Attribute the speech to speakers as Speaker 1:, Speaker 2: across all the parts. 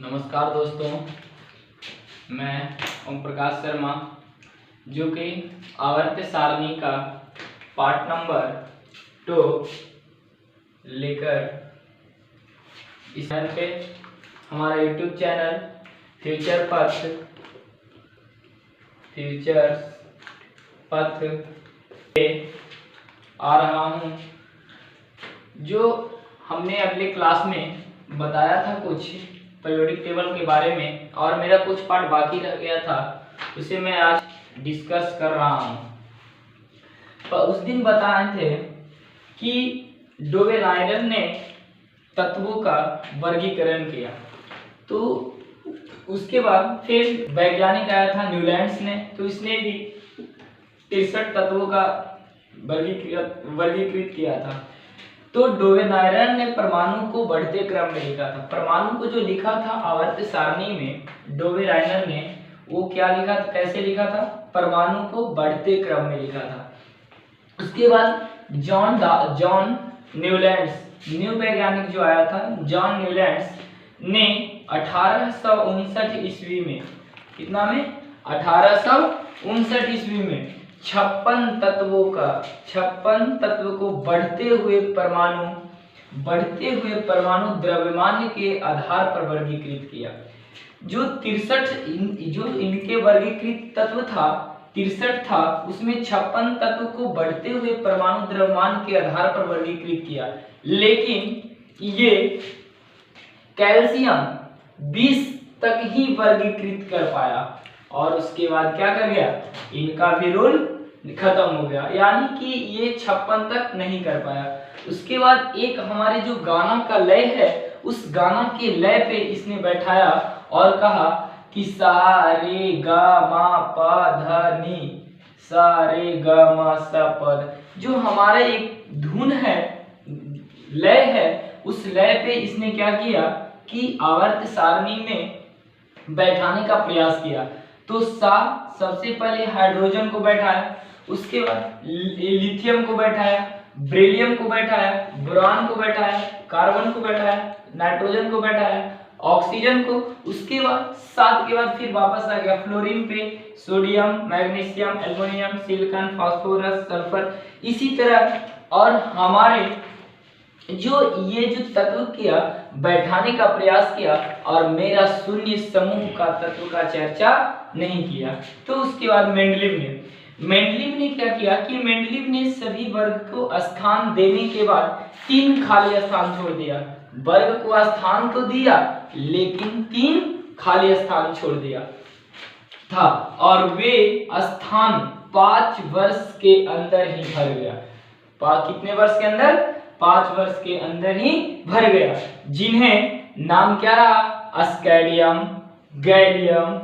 Speaker 1: नमस्कार दोस्तों, मैं ओम प्रकाश शर्मा जो कि आवर्त सारणी का पार्ट नंबर 2 लेकर इस पे हमारा यूट्यूब चैनल फ्यूचर पथ पे आ रहा हूँ। जो हमने अगले क्लास में बताया था कुछ पीरियोडिक टेबल के बारे में और मेरा कुछ पार्ट बाकी रह गया था, उसे मैं आज डिस्कस कर रहा हूँ। तो उस दिन बताए थे कि डोवेलाइनर ने तत्वों का वर्गीकरण किया, तो उसके बाद फिर वैज्ञानिक आया था न्यूलैंड्स ने, तो इसने भी 63 तत्वों का वर्गीकृत किया था। तो डोवेलाइनर ने परमाणु को बढ़ते क्रम में लिखा था। परमाणु को जो लिखा था आवर्त सारणी में, डोवेलाइनर ने वो क्या लिखा था, कैसे लिखा था, परमाणु को बढ़ते क्रम में लिखा था। उसके बाद जॉन न्यूलैंड्स, न्यू वैज्ञानिक जो आया था, जॉन न्यूलैंड्स ने 1859 ईस्वी में, कितना में, 1859 ईस्वी में 56 तत्व को बढ़ते हुए परमाणु द्रव्यमान के आधार पर वर्गीकृत किया। जो 63 जो इनके वर्गीकृत तत्व था 63 था, उसमें 56 तत्व को बढ़ते हुए परमाणु द्रव्यमान के आधार पर वर्गीकृत किया, लेकिन ये कैल्शियम 20 तक ही वर्गीकृत कर पाया और उसके बाद क्या कर गया, इनका भी रोल खत्म हो गया, यानी कि ये 56 तक नहीं कर पाया। उसके बाद एक हमारे जो गाना का लय है, उस गाना के लय पे इसने बैठाया और कहा कि सा रे गा मा पा धा नी, सा रे गा मा सा पद। जो हमारा एक धुन है, लय है, उस लय पे इसने क्या किया कि आवर्त सारणी में बैठाने का प्रयास किया। तो सा सबसे पहले हाइड्रोजन को बैठाया, उसके बाद लिथियम को बैठाया, बेरिलियम को बैठाया, बोरान को बैठाया, कार्बन को बैठाया, नाइट्रोजन को बैठाया, ऑक्सीजन को, उसके बाद 7 के बाद फिर वापस आ गया फ्लोरीन पे, sodium, magnesium, aluminium, silicon, phosphorus, sulphur, इसी तरह। और हमारे जो ये जो तत्व किया, बैठाने का प्रयास किया और मेरा शून्य समूह का तत्व का चर्चा नहीं किया। तो उसके बाद मेंडलीव ने क्या किया कि मेंडलीव ने सभी वर्ग को स्थान देने के बाद 3 खाली स्थान छोड़ दिया। वर्ग को स्थान तो दिया, लेकिन 3 खाली स्थान छोड़ दिया था और वे स्थान 5 वर्ष के अंदर ही भर गया। कितने वर्ष के अंदर? 5 वर्ष के अंदर ही भर गया, जिन्हें नाम क्या रहा, अस्कैडियम, गैलियम,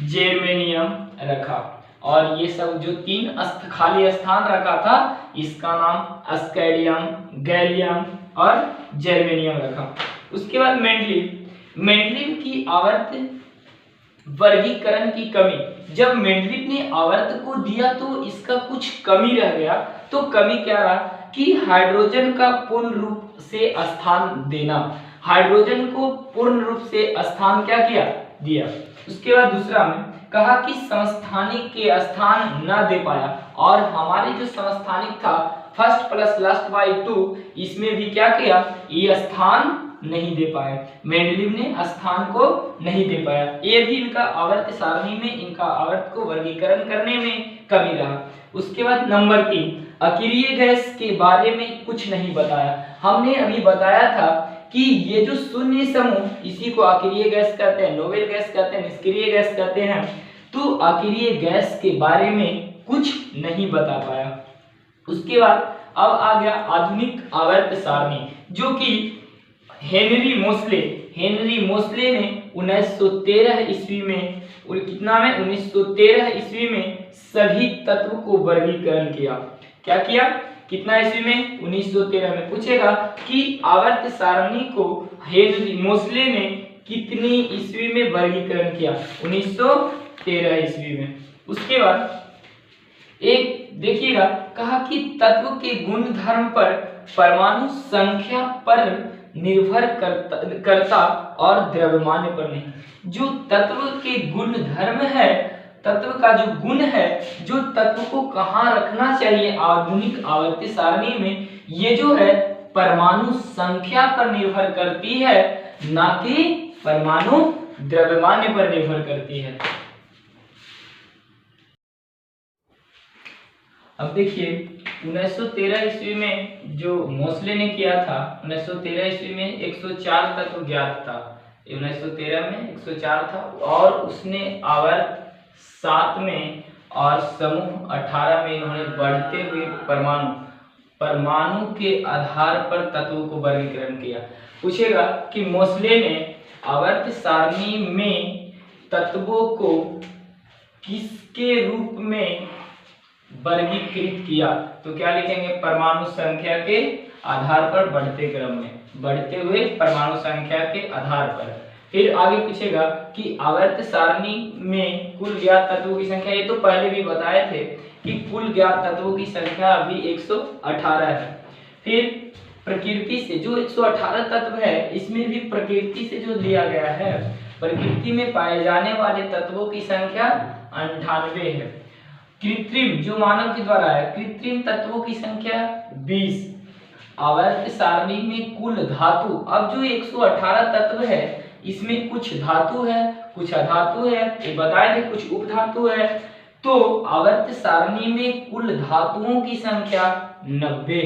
Speaker 1: जर्मेनियम रखा। और ये सब जो 3 खाली स्थान रखा था, इसका नाम अस्कैडियम, गैलियम और जर्मेनियम रखा। उसके बाद मेंडलीव की आवर्त वर्गीकरण की कमी। जब मेंडलीव ने आवर्त को दिया तो इसका कुछ कमी रह गया। तो कमी क्या रहा कि हाइड्रोजन का पूर्ण रूप से स्थान देना, हाइड्रोजन को पूर्ण रूप से स्थान क्या किया, दिया। उसके बाद दूसरा में कहा कि समस्थानिक के स्थान न दे पाया, और हमारे जो समस्थानिक था फर्स्ट प्लस लास्ट बाई 2, इसमें भी क्या किया, ये स्थान नहीं दे पाए, मेंडलीव ने स्थान को नहीं दे पाया। ये भी इनका आवर्त सारणी में, इनका आवर्त को वर्गीकरण करने में कमी रहा। उसके बाद नंबर 3, अक्रिय गैस के बारे में कुछ नहीं बताया। हमने अभी बताया था कि ये जो शून्य समूह, इसी को अक्रिय गैस कहते हैं, नोबेल गैस कहते हैं, निष्क्रिय गैस कहते हैं। तो अक्रिय गैस के बारे में कुछ नहीं बता पाया। उसके बाद अब आ गया आधुनिक आवर्त सारणी, जो कि हेनरी मोस्ले ने 1913 ईस्वी में, और कितना में, 1913 ईस्वी में सभी तत्व को वर्गीकरण किया। क्या किया, कितना ईस्वी में, 1913 में। पूछेगा कि आवर्त सारणी को हेनरी मोस्ले ने कितनी ईस्वी में वर्गीकरण किया, 1913 ईस्वी में। उसके बाद एक देखिएगा, कहा कि तत्व के गुण धर्म पर, परमाणु संख्या पर निर्भर करता और द्रव्यमान पर नहीं। जो तत्व के गुण धर्म है, तत्व का जो गुण है, जो तत्व को कहाँ रखना चाहिए आधुनिक आवर्ती सारणी में, ये जो है परमाणु संख्या पर निर्भर करती है, ना कि परमाणु द्रव्यमान पर निर्भर करती है। अब देखिए 1913 ईस्वी में जो मोसले ने किया था, 1913 ईस्वी में 104 तत्व ज्ञात था। 1913 में 104 था और उसने आवर्त 7 में और समूह 18 में इन्होंने बढ़ते हुए परमाणु के आधार पर तत्वों को वर्गीकरण किया। पूछेगा कि मोसले ने आवर्त सारणी में तत्वों को किसके रूप में वर्गीकृत किया, तो क्या लिखेंगे, परमाणु संख्या के आधार पर बढ़ते क्रम में, बढ़ते हुए परमाणु संख्या के आधार पर। फिर आगे पूछेगा कि आवर्त सारणी में कुल ज्ञात तत्वों की संख्या, ये तो पहले भी बताए थे कि कुल ज्ञात तत्वों की संख्या अभी 118 है। फिर प्रकृति से जो 118 तत्व है, इसमें भी प्रकृति से जो लिया गया है, प्रकृति में पाए जाने वाले तत्वों की संख्या 98 है। कृत्रिम जो मानव के द्वारा है, कृत्रिम तत्वों की संख्या 20। आवर्त सारणी में कुल धातु, अब जो 118 तत्व है इसमें कुछ धातु है, कुछ अधातु है, ये बताए थे कुछ उपधातु है। तो आवर्त सारणी में कुल धातुओं की संख्या 90।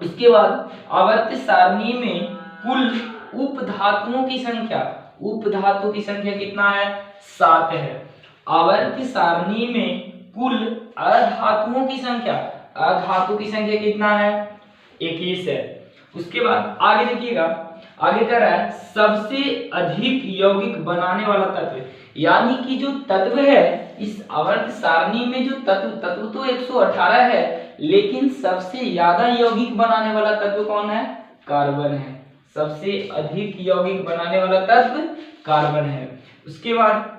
Speaker 1: उसके बाद आवर्त सारणी में कुल उपधातुओं की संख्या, उपधातु की संख्या कितना है, 7 है। आवर्त सारणी में कुल अधातुओं की संख्या, अधातु की संख्या कितना है, 21 है। उसके बाद आगे देखिएगा, आगे कह रहा है सबसे अधिक यौगिक बनाने वाला तत्व, यानी कि जो तत्व है इस आवर्त सारणी में, जो तत्व तो 118 है, लेकिन सबसे ज्यादा यौगिक बनाने वाला तत्व कौन है, कार्बन है। सबसे अधिक यौगिक बनाने वाला तत्व कार्बन है। उसके बाद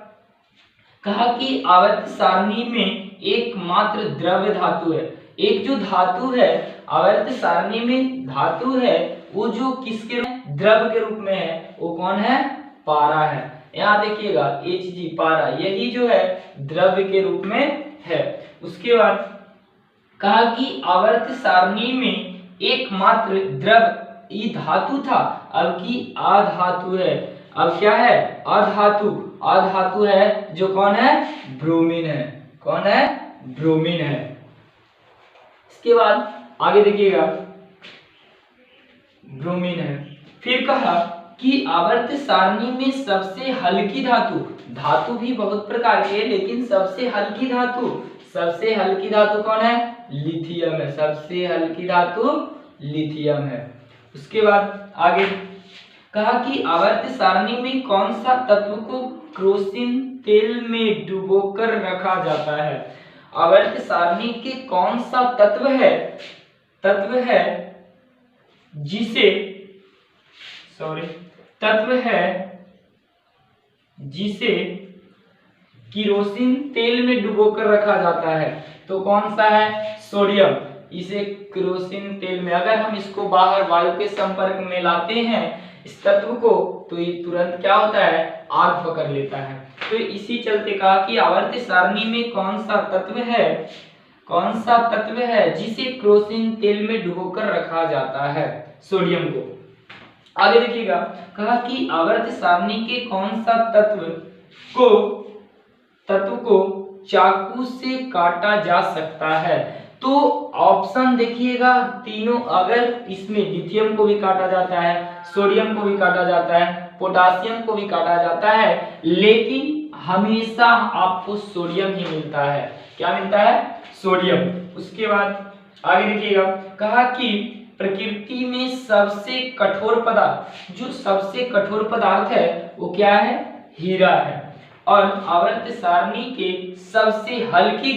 Speaker 1: कहा कि आवर्त सारणी में एकमात्र द्रव्य धातु है, एक जो धातु है आवर्त सारणी में धातु है, वो जो किसके द्रव के रूप में है, वो कौन है, पारा है। यहाँ देखिएगा Hg पारा, यही जो है द्रव्य के रूप में है। उसके बाद कहा कि आवर्त सारणी में एकमात्र द्रव ये धातु था, अब की अधातु है। अब क्या है, अधातु, अधातु है जो कौन है, ब्रोमीन है। कौन है, ब्रोमीन है। इसके बाद आगे देखिएगा ब्रोमीन है। फिर कहा कि आवर्त सारणी में सबसे हल्की धातु, धातु भी बहुत प्रकार की है लेकिन सबसे हल्की धातु, सबसे हल्की धातु कौन है, लिथियम है। सबसे हल्की धातु लिथियम है। उसके बाद आगे कहा कि आवर्त सारणी में कौन सा तत्व को केरोसिन तेल में डुबोकर रखा जाता है। आवर्त सारणी के कौन सा तत्व है जिसे केरोसिन तेल में डुबोकर रखा जाता है, तो कौन सा है, सोडियम। इसे केरोसिन तेल में, अगर हम इसको बाहर वायु के संपर्क में लाते हैं इस तत्व को, तो ये तुरंत क्या होता है, आग पकड़ लेता है। तो इसी चलते कहा कि आवर्त सारणी में कौन सा तत्व है जिसे केरोसिन तेल में डुबोकर रखा जाता है, सोडियम को। आगे देखिएगा, कहा कि आवर्त सारणी के कौन सा तत्व को चाकू से काटा जा सकता है। तो ऑप्शन देखिएगा तीनों, अगर इसमें लिथियम को भी काटा जाता है, सोडियम को भी काटा जाता है, पोटासियम को भी काटा जाता है, लेकिन हमेशा आपको सोडियम ही मिलता है। क्या मिलता है, सोडियम। उसके बाद आगे देखिएगा, कहा कि प्रकृति में सबसे कठोर पदार्थ, जो सबसे कठोर पदार्थ है वो क्या है, हीरा है। और आवर्त सारणी के सबसे हल्की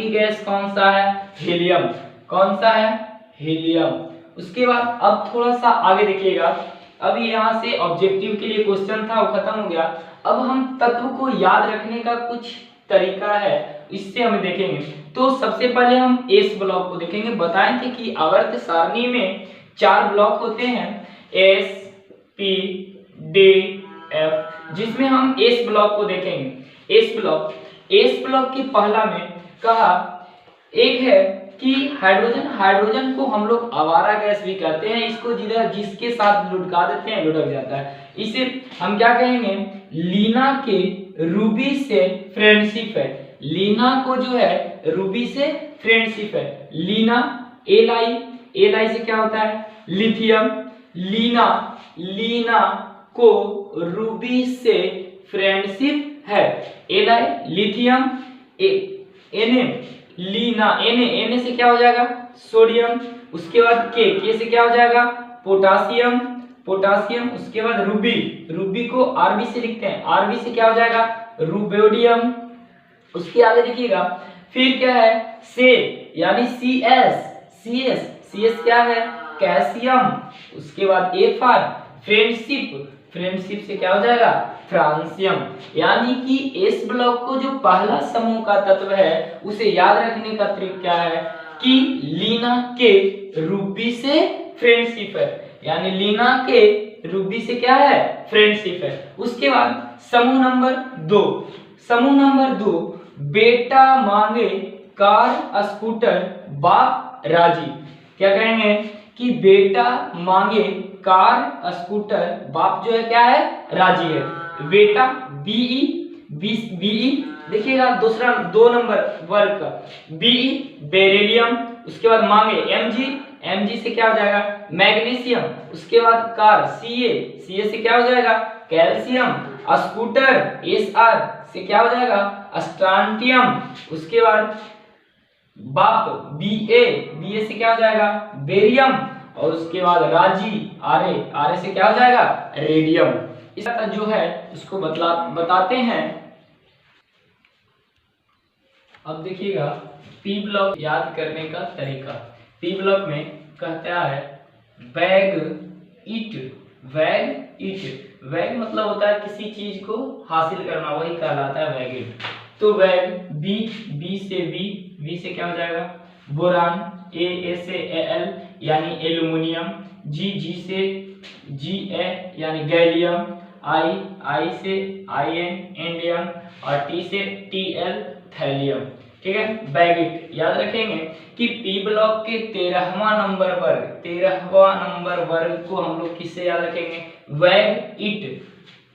Speaker 1: गैस कौन सा है, हीलियम। कौन सा है, हीलियम। उसके बाद अब थोड़ा सा आगे देखिएगा, अब यहाँ से ऑब्जेक्टिव के लिए क्वेश्चन था वो खत्म हो गया। अब हम तत्व को याद रखने का कुछ तरीका है इससे हम देखेंगे। तो सबसे पहले हम एस ब्लॉक को देखेंगे। बताए थे कि आवर्त सारणी में 4 ब्लॉक होते हैं, एस, पी, डी, एफ, जिसमें हम एस ब्लॉक को देखेंगे। एस ब्लॉक की पहला में कहा एक है कि हाइड्रोजन को हम लोग आवारा गैस भी कहते हैं। इसको जिसके साथ लुढ़का देते हैं लुढ़क जाता है। इसे हम क्या कहेंगे, लीना के रूबी से फ्रेंडशिप है। लीना को जो है रूबी से फ्रेंडशिप है। लीना एल से क्या होता है, लिथियम। लीना को रूबी से फ्रेंडशिप है। एल लिथियम, Na से क्या हो जाएगा, सोडियम। उसके बाद के से क्या हो जाएगा, पोटासियम। उसके बाद रूबी को आरबी से लिखते हैं, आरबी से क्या हो जाएगा, रूबेडियम। उसके आगे देखिएगा फिर क्या है, से यानी CS क्या है, कैल्शियम। उसके बाद Fr फ्रेंडशिप से क्या हो जाएगा, फ्रांसियम। यानी कि एस ब्लॉक को जो पहला समूह का तत्व है उसे याद रखने का तरीका क्या है कि लीना के रूबी से फ्रेंडशिप है, यानी लीना के रूबी से क्या है, फ्रेंडशिप है। उसके बाद समूह नंबर 2 बेटा मांगे कार स्कूटर बाप राजी। क्या कहेंगे कि बेटा मांगे कार स्कूटर, बाप जो है क्या है, राजी है। बेटा बीई देखिएगा दूसरा 2 नंबर वर्ग का, बीई बेरिलियम। उसके बाद मांगे एमजी से क्या हो जाएगा, मैग्नीशियम। उसके बाद कार सीए से क्या हो जाएगा, कैल्शियम। स्कूटर एसआर से क्या हो जाएगा, स्ट्रांटियम। उसके बाद बाप बीए से क्या हो जाएगा, बेरियम। और उसके बाद राजी आरे से क्या हो जाएगा, रेडियम। इस तरह जो है उसको बताते हैं। अब देखिएगा पी ब्लॉक याद करने का तरीका। पी ब्लॉक में कहता है वैग ईट। वैग मतलब होता है किसी चीज को हासिल करना, वही कहलाता है वैग ईट। तो वैग बी से वी से क्या हो जाएगा, बोरान। ए से एल यानी एल्युमिनियम। जी से ए यानी गैलियम। आई से आयन इंडियम। और टी से टीएल थैलियम। ठीक है, वैगिट याद रखेंगे कि पी ब्लॉक के 13वां नंबर वर्ग को हम लोग किससे याद रखेंगे, वैग इट।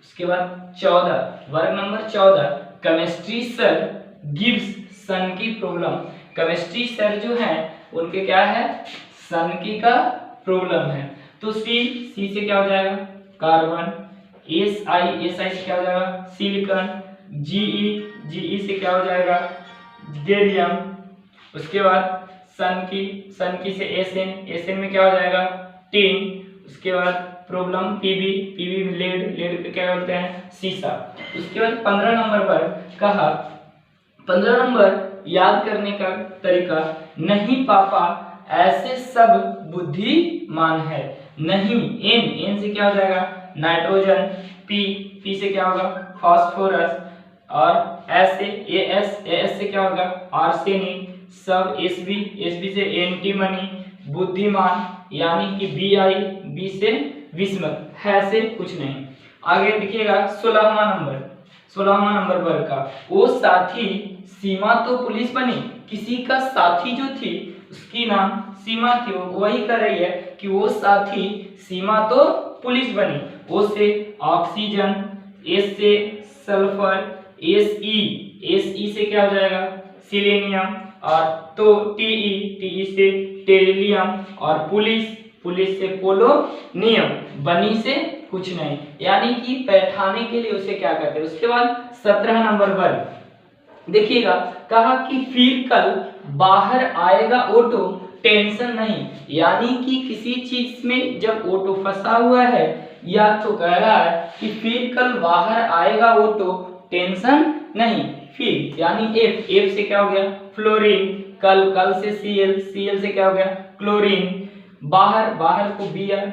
Speaker 1: उसके बाद 14 वर्ग नंबर 14 केमिस्ट्री सर गिव्स सन की प्रॉब्लम। केमिस्ट्री सर जो है उनके क्या है, सन की का प्रॉब्लम है। तो सी से क्या हो जाएगा, कार्बन। एसआई से क्या हो जाएगा, सिलिकॉन। जीई से क्या हो जाएगा, गैलियम। उसके बाद सन की से एसएन में क्या हो जाएगा, टिन। उसके बाद प्रॉब्लम पीबी लेड पे क्या बोलते हैं, सीसा। उसके बाद 15 नंबर पर कहा, 15 नंबर याद करने का तरीका, नहीं पापा ऐसे सब बुद्धिमान है। नहीं एन से क्या हो जाएगा, नाइट्रोजन। पी से क्या होगा, फास्फोरस। और एस से क्या होगा, आर्सेनिक। सब एसबी से एंटीमनी। बुद्धिमान यानी कि बी से विस्मत, है से कुछ नहीं। आगे देखिएगा 16वां नंबर वर्ग का, वो साथी सीमा तो पुलिस बनी। किसी का साथी जो थी उसकी नाम सीमा थी, वही कर रही है कि वो साथी सीमा तो पुलिस बनी। ओ से ऑक्सीजन। एस से सल्फर। एसई से क्या हो जाएगा, सिलेनियम। और तो टीई से टेरिलियम। और पुलिस से पोलोनियम। बनी से कुछ नहीं, यानी कि बैठाने के लिए उसे क्या कहते हैं। उसके बाद 17 नंबर वर्ग देखिएगा, कहा कि फिर कल बाहर आएगा ऑटो, टेंशन नहीं। यानी कि किसी चीज में जब ऑटो फंसा हुआ है या तो कह रहा है कि फिर कल बाहर आएगा ऑटो, टेंशन नहीं। फिर यानी एफ से क्या हो गया, फ्लोरीन। कल से सीएल से क्या हो गया, क्लोरीन। बाहर को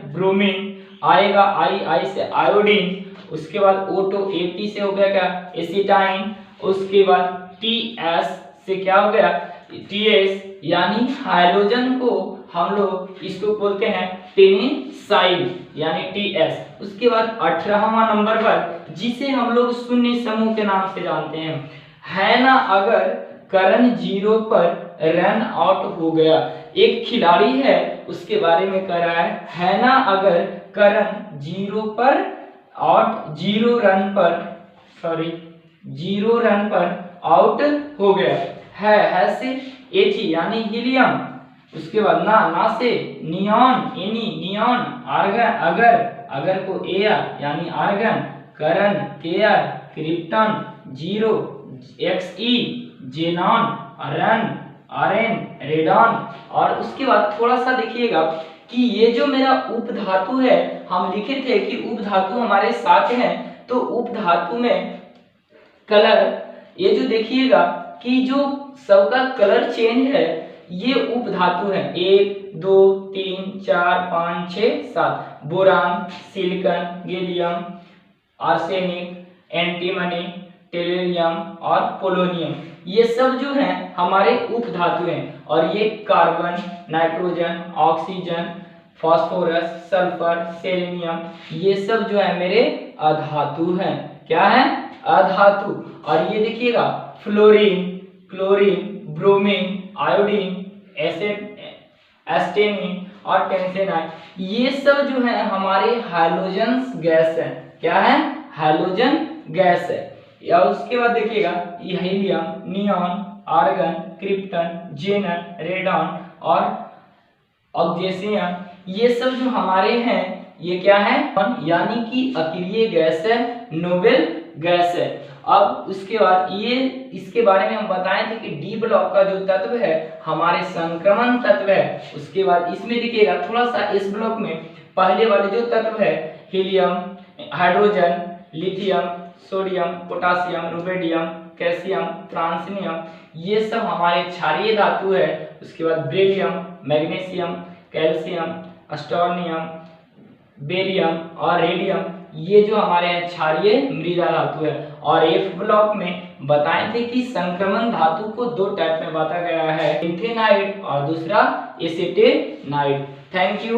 Speaker 1: ब्रोमीन। आएगा आई से आयोडीन। उसके बाद ऑटो एटी से हो गया क्या, एसिटाइन। उसके बाद टीएस से क्या हो गया TS, यानी हाइड्रोजन को हम लोग इसको बोलते हैं टेनेसाइड यानी TS। उसके बाद 18वां नंबर पर जिसे हम लोग शून्य समूह के नाम से जानते हैं, है ना अगर करण 0 पर रन आउट हो गया। एक खिलाड़ी है उसके बारे में कह रहा है ना अगर करण 0 पर आउट 0 रन पर आउट हो गया है से He यानी हीलियम। उसके बाद ना से नियॉन नियॉन, आर्गन अगर को Ar यानी आर्गन, करण Kr, krypton 0 Xe xenon, RN radon. और उसके बाद थोड़ा सा देखिएगा कि ये जो मेरा उपधातु है, हम लिखे थे कि उपधातु हमारे साथ हैं, तो उपधातु में कलर, ये जो देखिएगा कि जो सबका कलर चेंज है ये उपधातु है 1 2 3 4 5 6 7, boron, silicon, gallium, arsenic, antimony, tellurium और पोलोनियम, ये सब जो हैं हमारे उपधातु हैं। और ये carbon, nitrogen, oxygen, phosphorus, sulphur, selenium, ये सब जो है मेरे अधातु हैं। क्या है? अधातु। और ये देखिएगा फ्लोरीन, क्लोरीन, ब्रोमीन, आयोडीन, एस्टेनिन और टेंसेनाइन, ये सब जो है हमारे हाइड्रोजन गैस है। क्या है? हाइड्रोजन गैस है। या उसके बाद देखिएगा helium, neon, argon, krypton, जेनन, radon और ऑक्सीजन, ये सब जो हमारे हैं ये क्या है? यानी कि अक्रिय गैस है, नोबेल गैस है। अब उसके बाद ये इसके बारे में हम बताए थे कि डी ब्लॉक का जो तत्व है हमारे संक्रमण तत्व है। उसके बाद इसमें देखिएगा थोड़ा सा इस ब्लॉक में पहले वाले जो तत्व है helium, hydrogen, lithium, sodium, potassium, rubidium, calcium, francium, ये सब हमारे क्षारीय धातु है। उसके बाद बेरियम, मैग्नीशियम, कैल्शियम, अस्टोनियम, बेरियम और रेडियम, ये जो हमारे हैं क्षारीय मृदा धातु है। और एफ ब्लॉक में बताए थे कि संक्रमण धातु को दो टाइप में बांटा गया है, लिंथेनाइड और दूसरा एसिटेनाइड। Thank you.